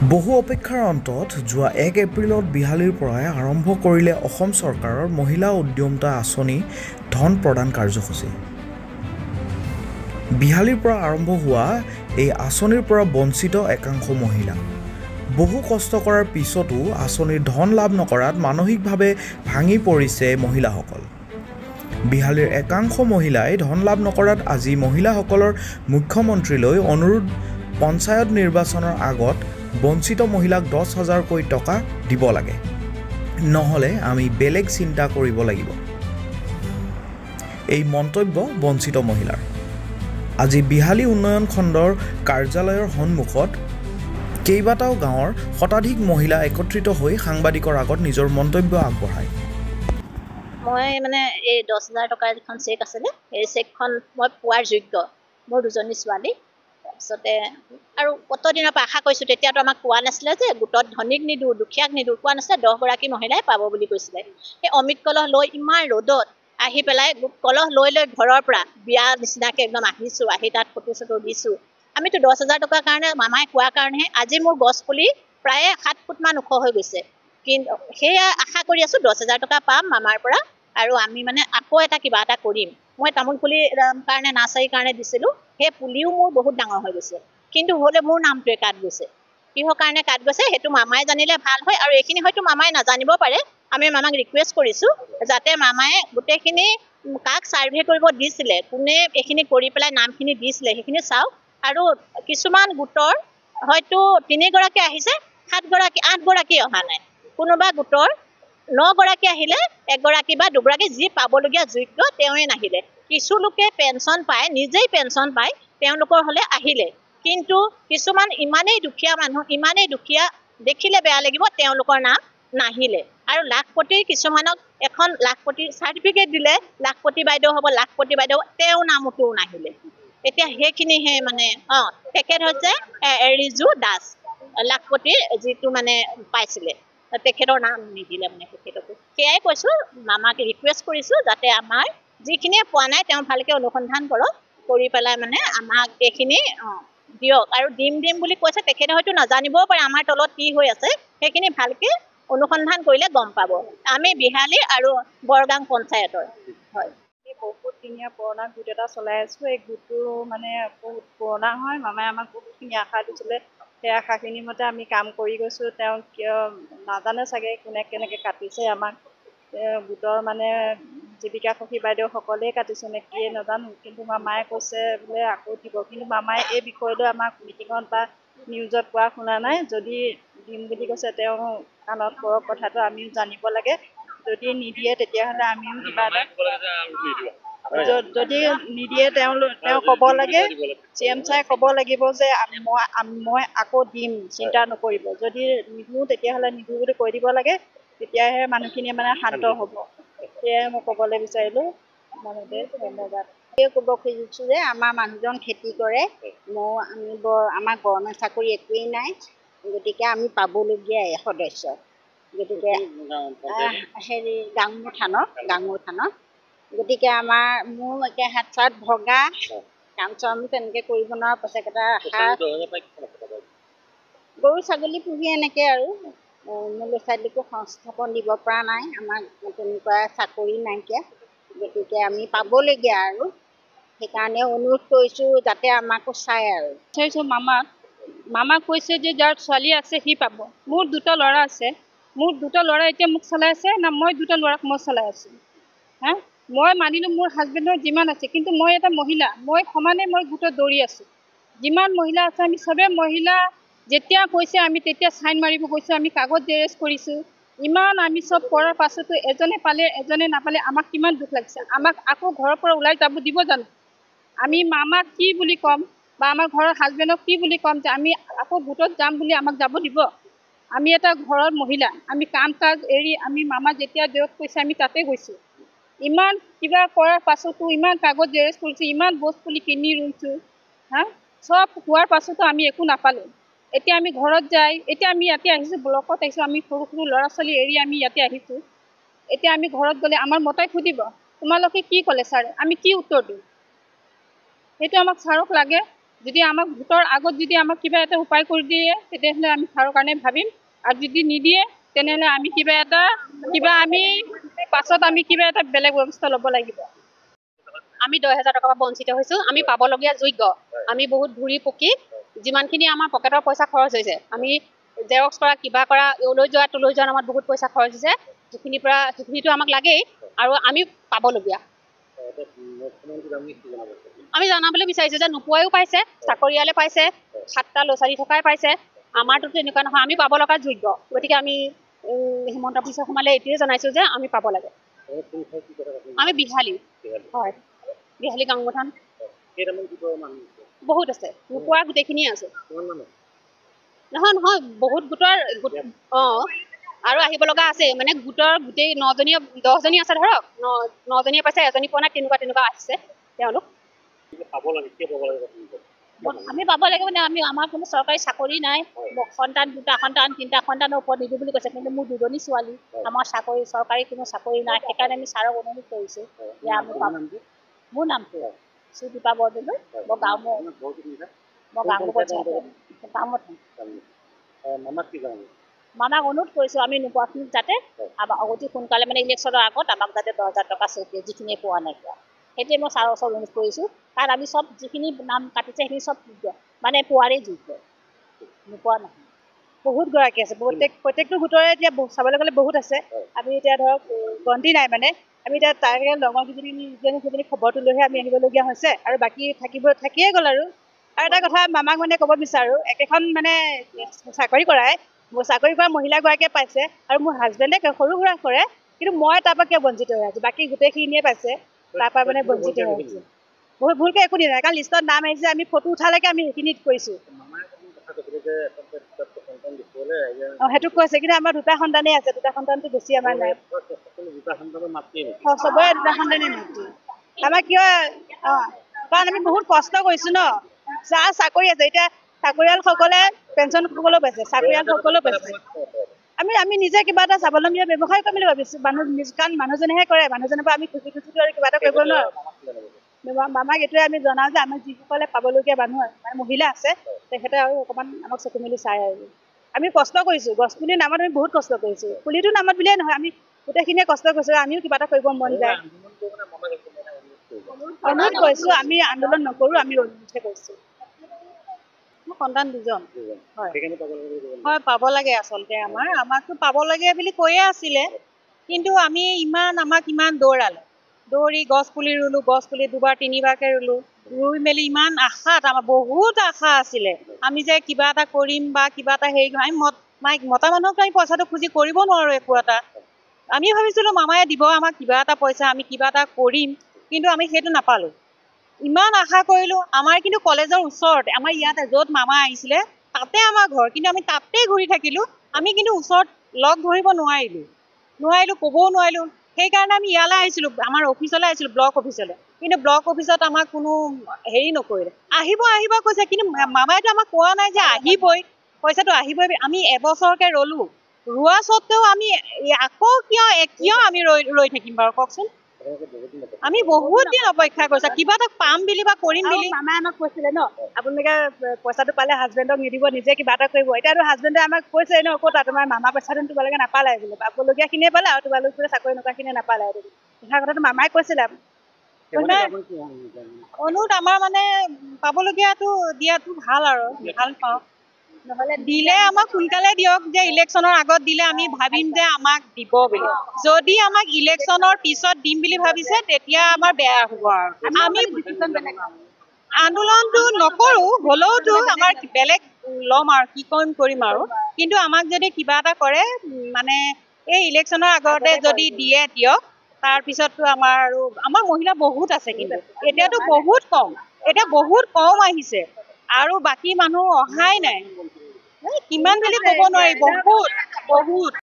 বহু অপেক্ষাৰ অন্তত যোৱা 1 এপ্ৰিলত বিহালীৰ পৰাই আৰম্ভ কৰিলে অসম চৰকাৰৰ মহিলা উদ্যমতা আঁচনি ধন প্ৰদান কাৰ্যসূচী। বিহালীৰ পৰা আৰম্ভ হোৱা এই আঁচনিৰ পৰা বঞ্চিত একাংশ মহিলা বহু কষ্ট কৰাৰ পিছতো আঁচনিৰ ধন লাভ নকৰাত মানসিকভাৱে ভাঙি পৰিছে মহিলাসকল। বিহালীৰ একাংশ মহিলাই ধন লাভ নকৰাত আজি মহিলাসকলৰ মুখ্যমন্ত্ৰীলৈ অনুৰোধ, পঞ্চায়ত নিৰ্বাচনৰ আগত বঞ্চিত মহিলাক 10,000কৈ টকা দিব লাগে, নহ'লে আমি বেলেগ চিন্তা কৰিব লাগিব। এই মন্তব্য বঞ্চিত মহিলাৰ। আজি বিহালী উন্নয়ন খণ্ডৰ কাৰ্যালয়ৰ সন্মুখত কেইবাটাও গাঁৱৰ শতাধিক মহিলা একত্ৰিত হৈ সাংবাদিকৰ আগত নিজৰ মন্তব্য আগবঢ়ায়। মই এই 10,000 টকাৰ যিখন চেক আছিলে, এই চেকখন মই পোৱাৰ যোগ্য। মোৰ দুজনী ছোৱালী। তাৰপিছতে আৰু কত দিনৰ পৰা আশা কৰিছোঁ, তেতিয়াতো আমাক কোৱা নাছিলে যে গোটত ধনীক নিদিওঁ, দুখীয়াক নিদিওঁ, কোৱা নাছিলে 10 গৰাকী মহিলাই পাব বুলি কৈছিলে। সেই অমৃত কলহ লৈ ইমান ৰ'দত আহি পেলাই কলহ লৈ ঘৰৰ পৰা বিয়া নিচিনাকৈ একদম আহিছোঁ, আহি তাত ফটো চটো দিছোঁ। আমিতো 10,000 টকাৰ কাৰণে মামাই কোৱাৰ কাৰণেহে আজি মোৰ গছ পুলি প্ৰায় 7 ফুটমান ওখ হৈ গৈছে। কিন্তু সেয়া আশা কৰি আছোঁ 10,000 টকা পাম মামাৰ পৰা, আৰু আমি আকৌ কিবা এটা কৰিম। মই তামোল পুলিৰ কাৰণে নাৰ্চাৰীৰ কাৰণে দিছিলোঁ, সেই পুলিও মোৰ বহুত ডাঙৰ হৈ গৈছে, কিন্তু হ'লে মোৰ নামটোৱে কাট গৈছে। কিহৰ কাৰণে কাট গৈছে সেইটো মামাই জানিলে ভাল হয়, আৰু এইখিনি হয়তো মামাই নাজানিব পাৰে। আমি মামাক ৰিকুৱেষ্ট কৰিছোঁ যাতে মামাই গোটেইখিনি কাক ছাৰ্ভে কৰিব দিছিলে, কোনে এইখিনি কৰি পেলাই নামখিনি দিছিলে সেইখিনি চাওক। আৰু কিছুমান গোটৰ হয়তো 3 গৰাকী আহিছে, 7 গৰাকী 8 গৰাকী অহা নাই। কোনোবা গোটৰ 9 গৰাকী আহিলে, 1 গৰাকী বা 2 গৰাকী যি পাবলগীয়া যোগ্য তেওঁৱে নাহিলে। কিছু লোকে পেঞ্চন পায়, নিজেই পেঞ্চন পায়, তেওঁলোকৰ হ'লে আহিলে। কিন্তু কিছুমান ইমানেই দুখীয়া মানুহ, ইমানেই দুখীয়া, দেখিলে বেয়া লাগিব, তেওঁলোকৰ নাম নাহিলে। আৰু লাখপতি কিছুমানক এখন লাখপতি চাৰ্টিফিকেট দিলে, লাখপতি বাইদেউ হ'ব, লাখপতি বাইদেউ, তেওঁৰ নামতো নাহিলে। এতিয়া সেইখিনিহে তেখেত হৈছে ৰিজু দাস, লাখপতি যিটো পাইছিলে, তেখেতৰ নাম নিদিলে তেখেতকো। সেয়াই কৈছোঁ, মামাক ৰিকুৱেষ্ট কৰিছোঁ যাতে আমাৰ যিখিনিয়ে পোৱা নাই তেওঁ ভালকৈ অনুসন্ধান কৰক, কৰি পেলাই আমাক এইখিনি দিয়ক। আৰু দিম বুলি কৈছে, তেখেতে হয়তো নাজানিবও পাৰে আমাৰ তলত কি হৈ আছে, সেইখিনি ভালকৈ অনুসন্ধান কৰিলে গম পাব। আমি বিহালী আৰু বৰগাং পঞ্চায়তৰ হয়। বহুত দিনীয়া পুৰণা গোট এটা চলাই আছোঁ। এই গোটটো বহুত পুৰণা হয়। মামাই আমাক বহুতখিনি আশা দিছিলে, সেই আশাখিনি মতে আমি কাম কৰি গৈছোঁ। তেওঁ কিয় নাজানে চাগে কোনে কেনেকৈ কাটিছে আমাক। গোটৰ জীৱিকা সখী বাইদেউসকলেই কাটিছে নে কিয়ে নাজানো, কিন্তু মামায়ে কৈছে বোলে আকৌ দিব। কিন্তু মামাই এই বিষয়লৈ আমাক মিটিঙত বা নিউজত কোৱা শুনা নাই। যদি দিম বুলি কৈছে তেওঁ কাণত পৰক কথাটো, আমিও জানিব লাগে। যদি নিদিয়ে তেতিয়াহ'লে আমিও কিবা এটা, যদি নিদিয়ে তেওঁ ক'ব লাগে, CM ছাৰে ক'ব লাগিব যে মই আকৌ দিম, চিন্তা নকৰিব। যদি নিদিওঁ তেতিয়াহ'লে নিদিওঁ বুলি কৈ দিব লাগে, তেতিয়াহে মানুহখিনিয়ে শান্ত হ'ব। সেয়াই মই ক'বলৈ বিচাৰিলোঁ। ধন্যবাদ। এই ক'ব খুজিছোঁ যে আমাৰ মানুহজন খেতি কৰে, আমাৰ গভৰ্ণমেণ্ট চাকৰি একোৱেই নাই, গতিকে আমি পাবলগীয়া সদস্য। গতিকে গাঙমুৰ থানত গতিকে মোৰ একে হাত চাত ভগা, কাম চাম তেনেকৈ কৰিব নোৱাৰা, পইচাকেইটা আশা, গৰু ছাগলী পুহি এনেকৈ আৰু মোৰ ল'ৰা ছোৱালীকো সংস্থাপন দিব পৰা নাই। আমাৰ তেনেকুৱা চাকৰি নাইকিয়া, গতিকে আমি পাবলগীয়া আৰু সেইকাৰণে অনুৰোধ কৰিছোঁ যাতে আমাকো চাই আৰু বিচাৰিছোঁ মামাক কৈছে যে যাৰ ছোৱালী আছে সি পাব। মোৰ 2টা ল'ৰা আছে, মোৰ 2টা ল'ৰা এতিয়া মোক চলাই আছে না, মই 2টা ল'ৰাক মই চলাই আছোঁ। মই মানিলোঁ মোৰ হাজবেণ্ডৰ যিমান আছে, কিন্তু মই এটা মহিলা, মই সমানে গোটত দৌৰি আছোঁ। যিমান মহিলা আছে আমি চবেই মহিলা, যেতিয়া কৈছে আমি তেতিয়া চাইন মাৰিব গৈছোঁ, আমি কাগজ জেৰেক্স কৰিছোঁ। ইমান আমি চব কৰাৰ পাছতো এজনে পালে এজনে নাপালে আমাক কিমান দুখ লাগিছে। আমাক আকৌ ঘৰৰ পৰা ওলাই যাব দিব জানো? আমি মামাক কি বুলি ক'ম বা আমাৰ ঘৰৰ হাজবেণ্ডক কি বুলি ক'ম যে আমি আকৌ গোটত যাম বুলি আমাক যাব দিব? আমি এটা ঘৰৰ মহিলা, আমি কাম কাজ এৰি আমি মামা যেতিয়া য'ত কৈছে আমি তাতে গৈছোঁ। ইমান কিবা কৰাৰ পাছতো, ইমান কাগজ জেৰেক্স কৰিছোঁ, ইমান বস্তু পুলি কিনি ৰুইছোঁ, চব হোৱাৰ পাছতো আমি একো নাপালোঁ। এতিয়া আমি ঘৰত যাই, এতিয়া আমি ইয়াতে আহিছোঁ, ব্লকত আহিছোঁ, আমি সৰু সৰু ল'ৰা ছোৱালী এৰি আমি ইয়াতে আহিছোঁ। এতিয়া আমি ঘৰত গ'লে আমাৰ মতাই সুধিব তোমালোকে কি ক'লে ছাৰ, আমি কি উত্তৰ দিওঁ? সেইটো আমাক ছাৰক লাগে। যদি আমাক ভোটৰ আগত যদি আমাক কিবা এটা উপায় কৰি দিয়ে তেতিয়াহ'লে আমি তাৰ কাৰণে ভাবিম, আৰু যদি নিদিয়ে তেনেহ'লে আমি আমি পাছত আমি কিবা এটা বেলেগ ব্যৱস্থা ল'ব লাগিব। আমি 10,000 টকাৰ পৰা বঞ্চিত হৈছোঁ। আমি পাবলগীয়া যোগ্য। আমি বহুত ঘূৰি পকি যিমানখিনি আমাৰ পকেটৰ পইচা খৰচ হৈছে, আমি জেৰক্স কৰা, কিবা কৰা, লৈ যোৱা তলৈ যোৱা নামত বহুত পইচা খৰচ হৈছে। সেইখিনিতো আমাক লাগেই, আৰু আমি পাবলগীয়া। আমি জনাবলৈ বিচাৰিছোঁ যে নোপোৱায়ো পাইছে, চাকৰিয়ালে পাইছে, 7টা ল'ৰা-ছোৱালী থকাই পাইছে। আমাৰতো তেনেকুৱা নহয়, আমি পাব লগা যোগ্য। গতিকে আমি হিমন্ত বিশ্ব শৰ্মালৈ এইটোৱে জনাইছোঁ যে আমি পাব লাগে। আমি বিহালী, হয়, বিহালী গাংগঠান বহুত আছে, নোপোৱা গোটেইখিনিয়ে আছে। নহয়, বহুত অঁ, আৰু আহিব লগা আছে। মানে গোটেই 10জনী আছে ধৰক, 9জনীয়ে পাইছে, এজনী পোৱা নাই, তেনেকুৱা আহিছে তেওঁলোক। আমি পাব লাগিব মানে আমাৰ কোনো চৰকাৰী চাকৰি নাই। সন্তান 2টা সন্তান, 3টা সন্তানৰ ওপৰত নিদিওঁ বুলি কৈছে, কিন্তু মোৰ 2জনী ছোৱালী, আমাৰ চৰকাৰী কোনো চাকৰি নাই। সেইকাৰণে আমি ছাৰক অনুৰোধ কৰিছোঁ যে আমি মোৰ নামটো সুদীপা বৰদলৈ, মই গাঁও মামাক অনুৰোধ কৰিছোঁ আমি নোপোৱাখিনিক যাতে অতি সোনকালে মানে ইলেকশ্যনৰ আগত আমাক যাতে 10,000 টকা চেক দিয়ে, যিখিনিয়ে পোৱা নাই। সেইটোৱে মই ছাৰৰ ওচৰত অনুৰোধ কৰিছোঁ, কাৰণ আমি চব যিখিনি নাম কাটিছে সেইখিনি চব মানে পোৱাৰেই যোগ্য, নোপোৱা নহয়। বহুত গৰাকী আছে, প্ৰত্যেকটো গোটৰে এতিয়া চাবলৈ গ'লে বহুত আছে। আমি এতিয়া ধৰক গন্তি নাই, মানে আমি এতিয়া তাৰে লগৰ কেইজনী খবৰটো লৈহে আমি আহিবলগীয়া হৈছে, আৰু বাকী থাকিয়ে গ'ল। আৰু এটা কথা মামাক মানে ক'ব বিচাৰোঁ, একেখন মানে চাকৰি কৰা মহিলাগৰাকীয়ে পাইছে, আৰু মোৰ হাজবেণ্ডে সৰু সুৰা কৰে, কিন্তু মই তাৰ পৰা কিয় বঞ্চিত হৈ আছোঁ? বাকী গোটেইখিনিয়ে পাইছে, তাৰ পৰা মানে বঞ্চিত হৈ আছোঁ। বহুত ভুলকৈ একো দিয়া নাই, কাৰণ লিষ্টত নাম আহিছে, আমি ফটো উঠালৈকে আমি সেইখিনিত কৰিছোঁ। সেইটো কৈছে, কিন্তু আমাৰ 2টা সন্তানেই আছে, 2টা সন্তানটো বেছি আমাৰ নাই। চবৰে 2টা সন্তানেই মাতৃ। আমাৰ কিয়? কাৰণ আমি বহুত কষ্ট কৰিছোঁ ন। যাৰ চাকৰি আছে, এতিয়া চাকৰিয়ালসকলে পেঞ্চন সকলেও পাইছে, চাকৰিয়ালসকলেও পাইছে। আমি নিজে কিবা এটা স্বাৱলম্বী ব্যৱসায় কৰিম বুলি ভাবিছোঁ। কাৰণ মানুহজনেহে কৰে, মানুহজনৰ পৰা আমি খুজি আৰু কিবা এটা কৰিব নোৱাৰোঁ। মামাক এইটোৱে আমি জনাওঁ যে আমাক যিসকলে পাবলগীয়া মানুহ মানে মহিলা আছে, তেখেতে আৰু অকণমান আমাক চকু মেলি চাই। আৰু আমি কষ্ট কৰিছোঁ, গছপুলিৰ নামত আমি বহুত কষ্ট কৰিছোঁ। পুলিটোৰ নামত বুলিয়ে নহয়, আমি গোটেইখিনিয়ে কষ্ট কৰিছোঁ, আমিও কিবা এটা কৰিব মন যায়। অনুৰোধ কৰিছোঁ, আমি আন্দোলন নকৰোঁ, আমি অনুৰোধহে কৰিছোঁ। মোৰ সন্তান 2জন। হয়, পাব লাগে আচলতে। আমাকতো পাব লাগে বুলি কৈয়ে আছিলে, কিন্তু আমি আমাক ইমান দৌৰি গছ পুলি ৰুলোঁ, গছ পুলি 2বাৰ 3বাৰকৈ ৰুলোঁ, ৰুই মেলি ইমান আশাত, আমাৰ বহুত আশা আছিলে আমি যে কিবা এটা কৰিম বা কিবা এটা হেৰি কৰিম। আমি মতা মানুহকতো আমি পইচাটো খুজি কৰিব নোৱাৰোঁ একো এটা। আমি ভাবিছিলোঁ মামায়ে দিব আমাক কিবা এটা পইচা, আমি কিবা এটা কৰিম, কিন্তু আমি সেইটো নাপালোঁ। ইমান আশা কৰিলোঁ। আমাৰ কিন্তু কলেজৰ ওচৰতে, আমাৰ ইয়াতে য'ত মামা আহিছিলে তাতে আমাৰ ঘৰ, কিন্তু আমি তাতেই ঘূৰি থাকিলোঁ। আমি কিন্তু ওচৰত লগ ধৰিব নোৱাৰিলোঁ, ক'বও নোৱাৰিলোঁ। সেইকাৰণে আমি ইয়ালৈ আহিছিলোঁ, আমাৰ অফিচলৈ আহিছিলোঁ, ব্লক অফিচলৈ। কিন্তু ব্লক অফিচত আমাক কোনো হেৰি নকৰিলে। আহিব কৈছে, কিন্তু মামাইতো আমাক কোৱা নাই যে আহিবই, পইচাটো আহিবই। আমি এবছৰকৈ ৰ'লোঁ, ৰোৱা স্বত্তেও আমি আকৌ কিয় আমি ৰৈ থাকিম বাৰু, কওকচোন? আমি বহুত দিন অপেক্ষা কৰিছোঁ, কিবা এটা পাম বুলি বা কৰিম বুলি। মামাই আমাক কৈছিলে ন, আপোনালোকে পইচাটো পালে হাজবেণ্ডক নিদিব, নিজে কিবা এটা কৰিব। এতিয়াতো হাজবেণ্ডে আমাক কৈছে ন, ক'তা তোমাৰ মামা পইচাটো তোমালোকে নাপালে বোলে, পাবলগীয়াখিনিয়ে পালে, আৰু তোমালোক বোলে চাকৰি নকৰাখিনিয়ে নাপালে। সেই কথাটো মামাই কৈছিলে। অনুৰোধ আমাৰ মানে পাবলগীয়াটো দিয়াটো ভাল, আৰু ভাল পাওঁ। নহ'লে দিলে আমাক সোনকালে দিয়ক, যে ইলেকশ্যনৰ আগত দিলে আমি ভাবিম যে আমাক দিব বুলি। যদি আমাক ইলেকশ্যনৰ পিছত দিম বুলি ভাবিছে, তেতিয়া আমাৰ বেয়া হ'ব। আৰু আমি আন্দোলনটো নকৰোঁ, হ'লেওতো আমাৰ বেলেগ ল'ম আৰু কি কৰিম আৰু। কিন্তু আমাক যদি কিবা এটা কৰে, মানে এই ইলেকশ্যনৰ আগতে যদি দিয়ক। তাৰপিছততো আমাৰ মহিলা বহুত আছে, কিন্তু এতিয়াতো বহুত কম আহিছে, আৰু বাকী মানুহ অহাই নাই। কিমান বুলি ক'ব নোৱাৰি, বহুত।